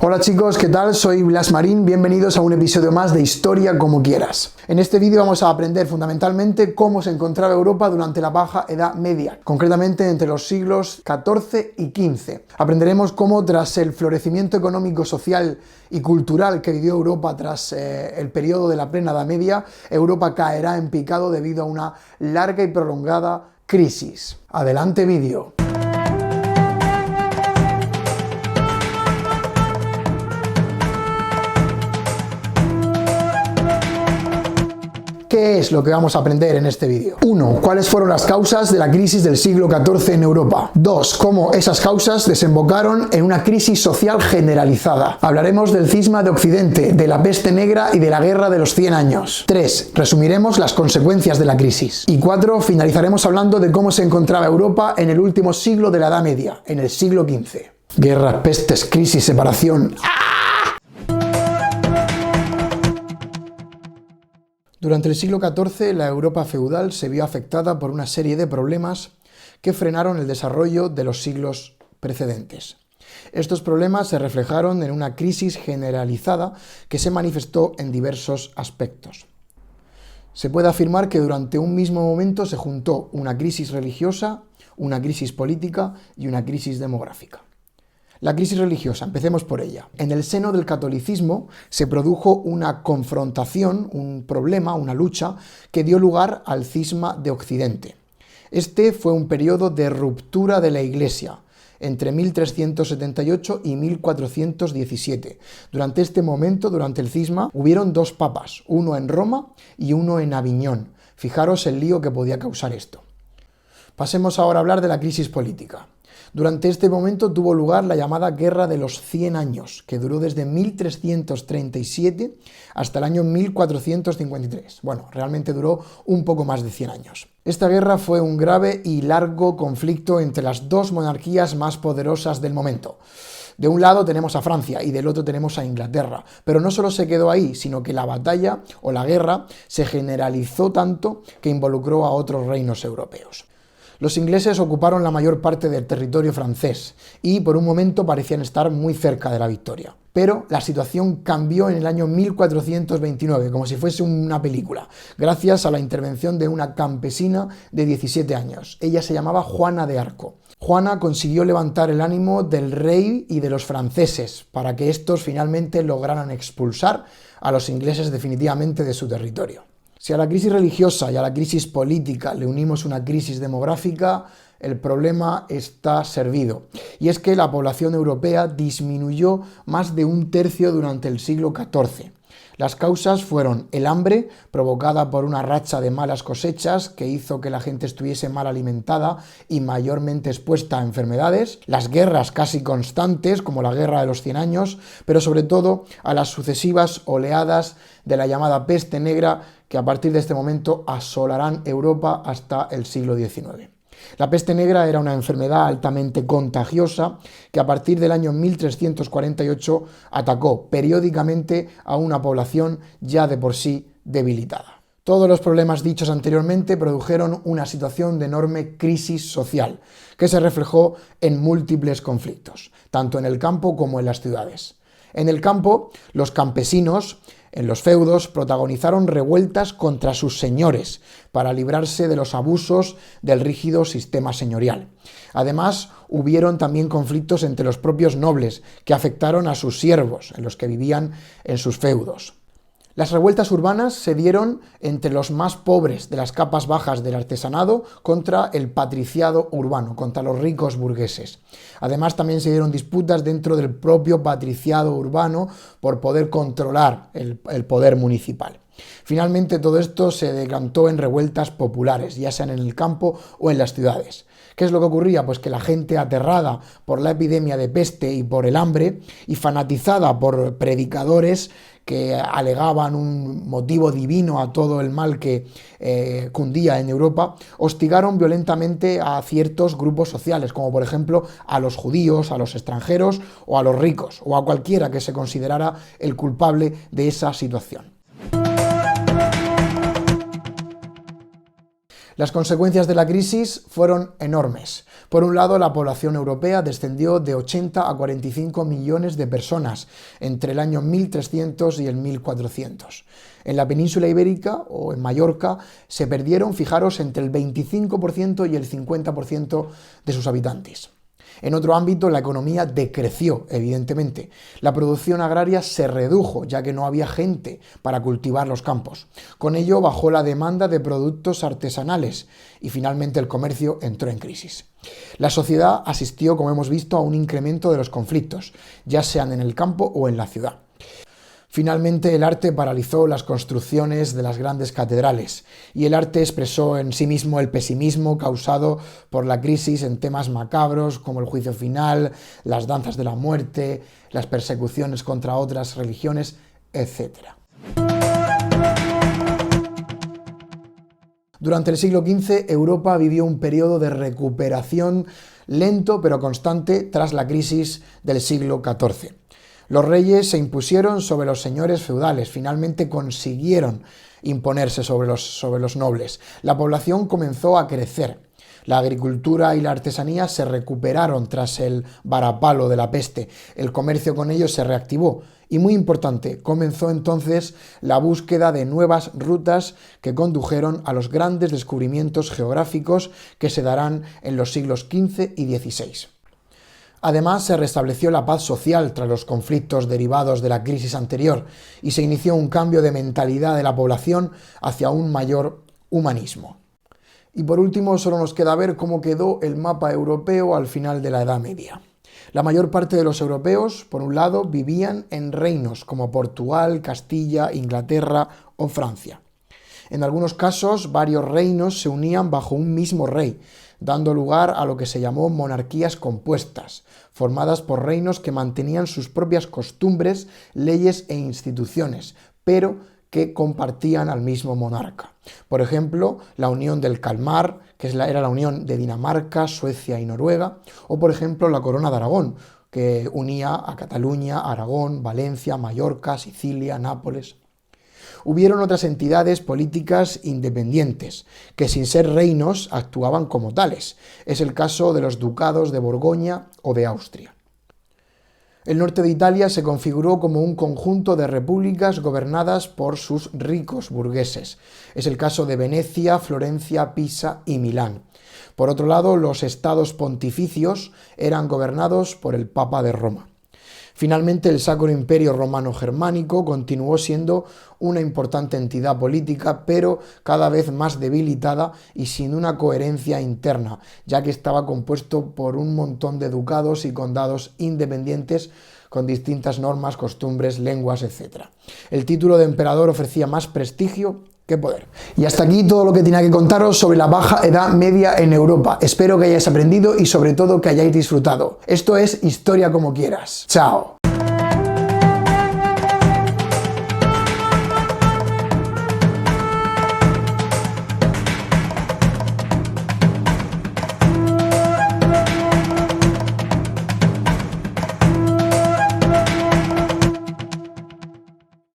Hola chicos, ¿qué tal? Soy Blas Marín, bienvenidos a un episodio más de Historia como quieras. En este vídeo vamos a aprender fundamentalmente cómo se encontraba Europa durante la Baja Edad Media, concretamente entre los siglos XIV y XV. Aprenderemos cómo tras el florecimiento económico, social y cultural que vivió Europa tras el periodo de la plena Edad Media, Europa caerá en picado debido a una larga y prolongada crisis. Adelante vídeo. ¿Qué es lo que vamos a aprender en este vídeo? 1. ¿Cuáles fueron las causas de la crisis del siglo XIV en Europa? 2. ¿Cómo esas causas desembocaron en una crisis social generalizada? Hablaremos del cisma de Occidente, de la peste negra y de la guerra de los 100 años. 3. Resumiremos las consecuencias de la crisis. Y 4. Finalizaremos hablando de cómo se encontraba Europa en el último siglo de la Edad Media, en el siglo XV. Guerras, pestes, crisis, separación... Durante el siglo XIV, la Europa feudal se vio afectada por una serie de problemas que frenaron el desarrollo de los siglos precedentes. Estos problemas se reflejaron en una crisis generalizada que se manifestó en diversos aspectos. Se puede afirmar que durante un mismo momento se juntó una crisis religiosa, una crisis política y una crisis demográfica. La crisis religiosa, empecemos por ella. En el seno del catolicismo se produjo una confrontación, un problema, una lucha, que dio lugar al cisma de Occidente. Este fue un periodo de ruptura de la Iglesia, entre 1378 y 1417. Durante este momento, durante el cisma, hubieron dos papas, uno en Roma y uno en Aviñón. Fijaros el lío que podía causar esto. Pasemos ahora a hablar de la crisis política. Durante este momento tuvo lugar la llamada Guerra de los 100 años, que duró desde 1337 hasta el año 1453. Bueno, realmente duró un poco más de 100 años. Esta guerra fue un grave y largo conflicto entre las dos monarquías más poderosas del momento. De un lado tenemos a Francia y del otro tenemos a Inglaterra, pero no solo se quedó ahí, sino que la batalla o la guerra se generalizó tanto que involucró a otros reinos europeos. Los ingleses ocuparon la mayor parte del territorio francés y por un momento parecían estar muy cerca de la victoria. Pero la situación cambió en el año 1429, como si fuese una película, gracias a la intervención de una campesina de 17 años. Ella se llamaba Juana de Arco. Juana consiguió levantar el ánimo del rey y de los franceses para que estos finalmente lograran expulsar a los ingleses definitivamente de su territorio. Si a la crisis religiosa y a la crisis política le unimos una crisis demográfica, el problema está servido. Y es que la población europea disminuyó más de un tercio durante el siglo XIV. Las causas fueron el hambre, provocada por una racha de malas cosechas que hizo que la gente estuviese mal alimentada y mayormente expuesta a enfermedades, las guerras casi constantes, como la Guerra de los 100 años, pero sobre todo a las sucesivas oleadas de la llamada peste negra que a partir de este momento asolarán Europa hasta el siglo XIX. La peste negra era una enfermedad altamente contagiosa que a partir del año 1348 atacó periódicamente a una población ya de por sí debilitada. Todos los problemas dichos anteriormente produjeron una situación de enorme crisis social que se reflejó en múltiples conflictos, tanto en el campo como en las ciudades. En el campo, los campesinos en los feudos protagonizaron revueltas contra sus señores para librarse de los abusos del rígido sistema señorial. Además, hubieron también conflictos entre los propios nobles que afectaron a sus siervos, en los que vivían en sus feudos. Las revueltas urbanas se dieron entre los más pobres de las capas bajas del artesanado contra el patriciado urbano, contra los ricos burgueses. Además, también se dieron disputas dentro del propio patriciado urbano por poder controlar el poder municipal. Finalmente, todo esto se decantó en revueltas populares, ya sean en el campo o en las ciudades. ¿Qué es lo que ocurría? Pues que la gente aterrada por la epidemia de peste y por el hambre y fanatizada por predicadores que alegaban un motivo divino a todo el mal que cundía en Europa, hostigaron violentamente a ciertos grupos sociales, como por ejemplo a los judíos, a los extranjeros o a los ricos, o a cualquiera que se considerara el culpable de esa situación. Las consecuencias de la crisis fueron enormes. Por un lado, la población europea descendió de 80 a 45 millones de personas entre el año 1300 y el 1400. En la península ibérica o en Mallorca se perdieron, fijaros, entre el 25% y el 50% de sus habitantes. En otro ámbito, la economía decreció, evidentemente. La producción agraria se redujo, ya que no había gente para cultivar los campos. Con ello bajó la demanda de productos artesanales y finalmente el comercio entró en crisis. La sociedad asistió, como hemos visto, a un incremento de los conflictos, ya sean en el campo o en la ciudad. Finalmente, el arte paralizó las construcciones de las grandes catedrales y el arte expresó en sí mismo el pesimismo causado por la crisis en temas macabros como el juicio final, las danzas de la muerte, las persecuciones contra otras religiones, etc. Durante el siglo XV, Europa vivió un periodo de recuperación lento pero constante tras la crisis del siglo XIV. Los reyes se impusieron sobre los señores feudales, finalmente consiguieron imponerse sobre los nobles. La población comenzó a crecer. La agricultura y la artesanía se recuperaron tras el varapalo de la peste. El comercio con ellos se reactivó. Y muy importante, comenzó entonces la búsqueda de nuevas rutas que condujeron a los grandes descubrimientos geográficos que se darán en los siglos XV y XVI. Además, se restableció la paz social tras los conflictos derivados de la crisis anterior y se inició un cambio de mentalidad de la población hacia un mayor humanismo. Y por último, solo nos queda ver cómo quedó el mapa europeo al final de la Edad Media. La mayor parte de los europeos, por un lado, vivían en reinos como Portugal, Castilla, Inglaterra o Francia. En algunos casos, varios reinos se unían bajo un mismo rey, dando lugar a lo que se llamó monarquías compuestas, formadas por reinos que mantenían sus propias costumbres, leyes e instituciones, pero que compartían al mismo monarca. Por ejemplo, la Unión del Kalmar, que era la unión de Dinamarca, Suecia y Noruega, o por ejemplo la Corona de Aragón, que unía a Cataluña, Aragón, Valencia, Mallorca, Sicilia, Nápoles. Hubieron otras entidades políticas independientes, que sin ser reinos actuaban como tales. Es el caso de los ducados de Borgoña o de Austria. El norte de Italia se configuró como un conjunto de repúblicas gobernadas por sus ricos burgueses. Es el caso de Venecia, Florencia, Pisa y Milán. Por otro lado, los estados pontificios eran gobernados por el Papa de Roma. Finalmente, el Sacro Imperio Romano Germánico continuó siendo una importante entidad política, pero cada vez más debilitada y sin una coherencia interna, ya que estaba compuesto por un montón de ducados y condados independientes con distintas normas, costumbres, lenguas, etc. El título de emperador ofrecía más prestigio que poder. Y hasta aquí todo lo que tenía que contaros sobre la Baja Edad Media en Europa. Espero que hayáis aprendido y sobre todo que hayáis disfrutado. Esto es Historia como quieras. ¡Chao!